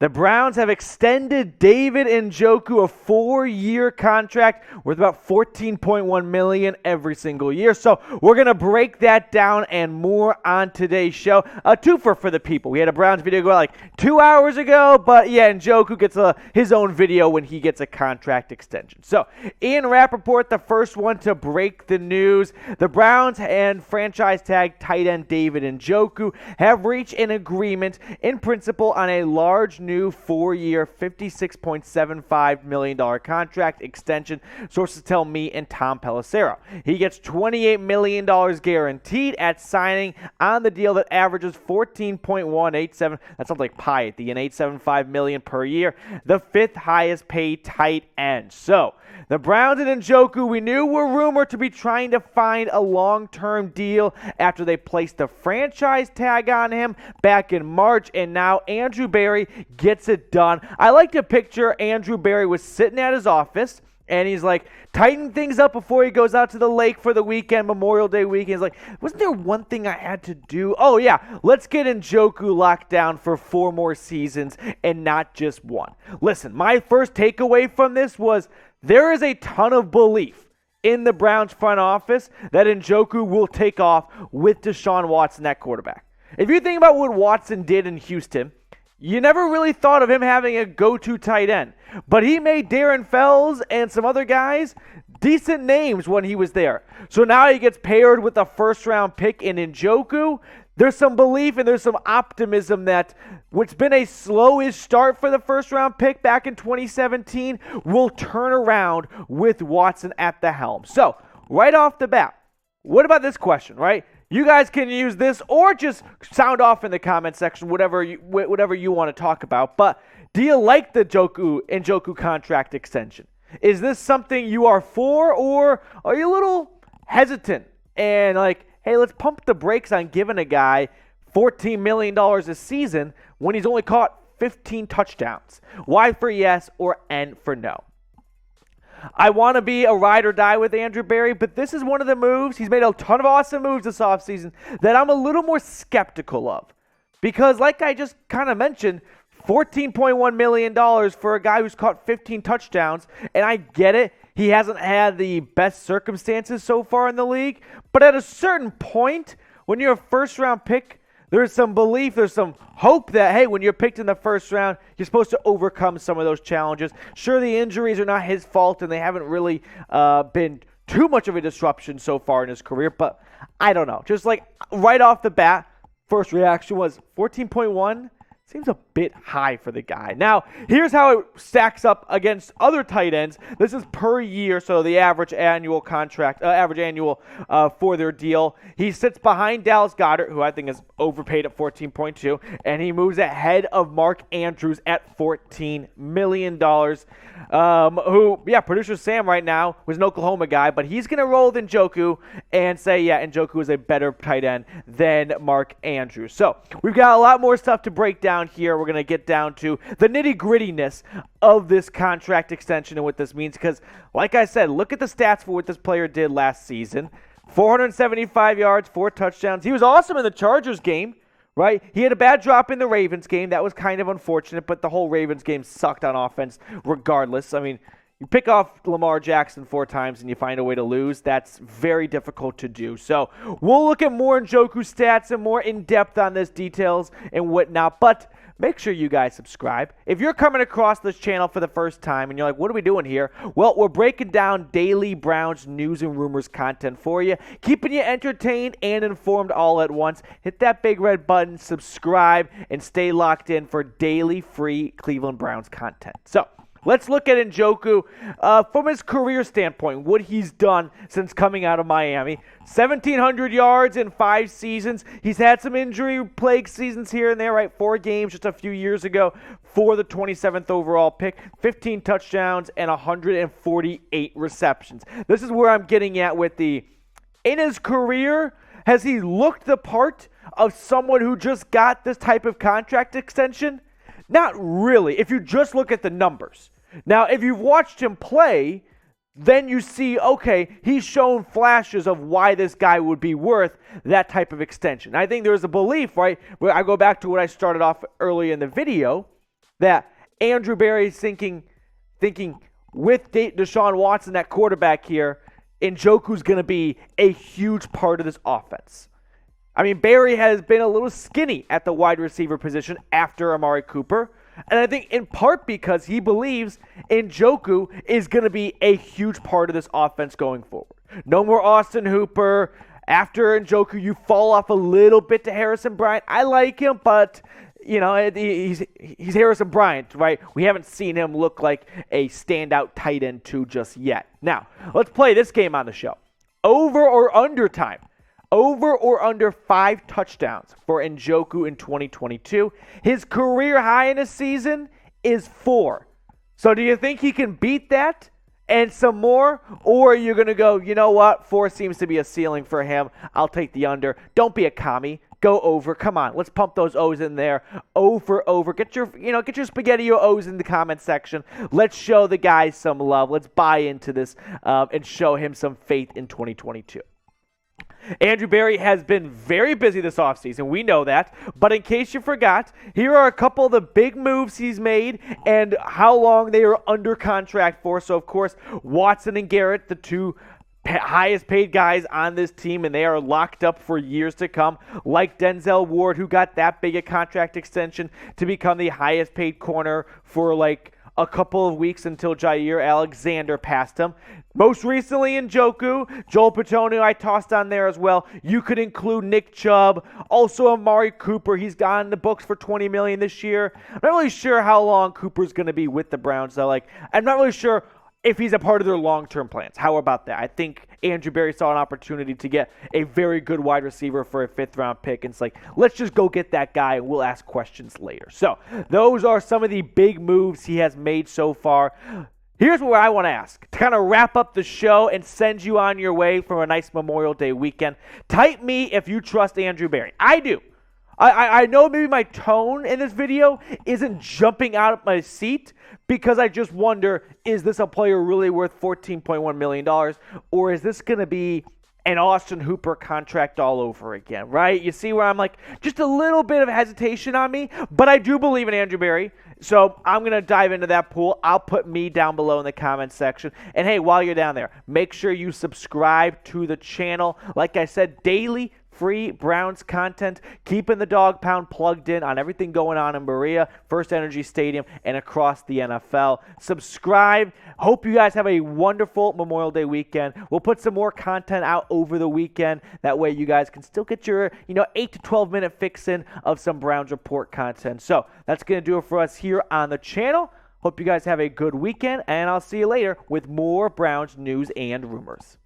The Browns have extended David Njoku a 4-year contract worth about $14.1 million every single year. So we're going to break that down and more on today's show. A twofer for the people. We had a Browns video go out like 2 hours ago, but yeah, Njoku gets his own video when he gets a contract extension. So Ian Rapoport, the first one to break the news. The Browns and franchise tag tight end David Njoku have reached an agreement in principle on a large new 4-year, $56.75 million contract extension, sources tell me and Tom Pelissero. He gets $28 million guaranteed at signing on the deal that averages $14.187. That sounds like pie at the end, $875 million per year, the fifth highest paid tight end. So the Browns and Njoku, we knew, were rumored to be trying to find a long-term deal after they placed the franchise tag on him back in March, and now Andrew Berry gets it done. I like to picture Andrew Berry was sitting at his office, and he's like tightening things up before he goes out to the lake for the weekend, Memorial Day weekend. He's like, wasn't there one thing I had to do? Oh yeah, let's get Njoku locked down for 4 more seasons and not just one. Listen, my first takeaway from this was there is a ton of belief in the Browns front office that Njoku will take off with Deshaun Watson at quarterback. If you think about what Watson did in Houston, you never really thought of him having a go-to tight end. But he made Darren Fells and some other guys decent names when he was there. So now he gets paired with a first-round pick in Njoku. There's some belief and there's some optimism that what's been a slowish start for the first-round pick back in 2017 will turn around with Watson at the helm. So, right off the bat, what about this question, right? You guys can use this or just sound off in the comment section, whatever you want to talk about. But do you like the Njoku contract extension? Is this something you are for, or are you a little hesitant and like, hey, let's pump the brakes on giving a guy $14 million a season when he's only caught 15 touchdowns? Y for yes or N for no? I want to be a ride or die with Andrew Berry, but this is one of the moves. He's made a ton of awesome moves this offseason that I'm a little more skeptical of. Because like I just kind of mentioned, $14.1 million for a guy who's caught 15 touchdowns, and I get it. He hasn't had the best circumstances so far in the league, but at a certain point, when you're a first-round pick, there's some belief, there's some hope that, hey, when you're picked in the first round, you're supposed to overcome some of those challenges. Sure, the injuries are not his fault, and they haven't really been too much of a disruption so far in his career, but I don't know. Just like right off the bat, first reaction was 14.1. Seems a bit high for the guy. Now, here's how it stacks up against other tight ends. This is per year, so the average annual for their deal. He sits behind Dallas Goedert, who I think is overpaid at 14.2, and he moves ahead of Mark Andrews at $14 million. Producer Sam right now was an Oklahoma guy, but he's going to roll with Njoku and say, yeah, Njoku is a better tight end than Mark Andrews. So we've got a lot more stuff to break down here. We're going to get down to the nitty-grittiness of this contract extension and what this means, because like I said, look at the stats for what this player did last season. 475 yards, 4 touchdowns. He was awesome in the Chargers game, right? He had a bad drop in the Ravens game. That was kind of unfortunate, but the whole Ravens game sucked on offense regardless. I mean, you pick off Lamar Jackson 4 times and you find a way to lose. That's very difficult to do. So we'll look at more Njoku stats and more in-depth on this details and whatnot. But make sure you guys subscribe. If you're coming across this channel for the first time and you're like, what are we doing here? Well, we're breaking down daily Browns news and rumors content for you, keeping you entertained and informed all at once. Hit that big red button, subscribe, and stay locked in for daily free Cleveland Browns content. So let's look at Njoku from his career standpoint, what he's done since coming out of Miami. 1,700 yards in 5 seasons. He's had some injury-plagued seasons here and there, right? 4 games just a few years ago for the 27th overall pick. 15 touchdowns and 148 receptions. This is where I'm getting at with in his career, has he looked the part of someone who just got this type of contract extension? Not really, if you just look at the numbers. Now, if you've watched him play, then you see, okay, he's shown flashes of why this guy would be worth that type of extension. I think there's a belief, right, where I go back to what I started off early in the video. that Andrew Berry's thinking with Deshaun Watson at quarterback here, Njoku's going to be a huge part of this offense. I mean, Berry has been a little skinny at the wide receiver position after Amari Cooper. And I think in part because he believes Njoku is going to be a huge part of this offense going forward. No more Austin Hooper. After Njoku, you fall off a little bit to Harrison Bryant. I like him, but, you know, he's Harrison Bryant, right? We haven't seen him look like a standout tight end 2 just yet. Now, let's play this game on the show. Over or under time. Over or under 5 touchdowns for Njoku in 2022. His career high in a season is 4. So do you think he can beat that and some more? Or are you going to go, you know what, 4 seems to be a ceiling for him. I'll take the under. Don't be a commie. Go over. Come on. Let's pump those O's in there. Over. Get your spaghetti O's in the comment section. Let's show the guy some love. Let's buy into this and show him some faith in 2022. Andrew Berry has been very busy this offseason. We know that. But in case you forgot, here are a couple of the big moves he's made and how long they are under contract for. So, of course, Watson and Garrett, the 2 highest paid guys on this team, and they are locked up for years to come, like Denzel Ward, who got that big a contract extension to become the highest paid corner for like a couple of weeks until Jair Alexander passed him. Most recently Njoku, Joel Pitonio I tossed on there as well. You could include Nick Chubb, also Amari Cooper. He's gotten the books for $20 million this year. I'm not really sure how long Cooper's going to be with the Browns, though. I'm not really sure if he's a part of their long-term plans. How about that? I think Andrew Berry saw an opportunity to get a very good wide receiver for a 5th-round pick. And it's like, let's just go get that guy, and we'll ask questions later. So those are some of the big moves he has made so far. Here's what I want to ask. To kind of wrap up the show and send you on your way for a nice Memorial Day weekend, type me if you trust Andrew Berry. I do. I know maybe my tone in this video isn't jumping out of my seat because I just wonder, is this a player really worth $14.1 million, or is this going to be an Austin Hooper contract all over again, right? You see where I'm like, just a little bit of hesitation on me, but I do believe in Andrew Berry, so I'm going to dive into that pool. I'll put me down below in the comments section. And hey, while you're down there, make sure you subscribe to the channel. Like I said, daily free Browns content, keeping the dog pound plugged in on everything going on in Berea, First Energy Stadium, and across the NFL. Subscribe. Hope you guys have a wonderful Memorial Day weekend. We'll put some more content out over the weekend. That way you guys can still get your 8 to 12 minute fix in of some Browns Report content. So that's going to do it for us here on the channel. Hope you guys have a good weekend, and I'll see you later with more Browns news and rumors.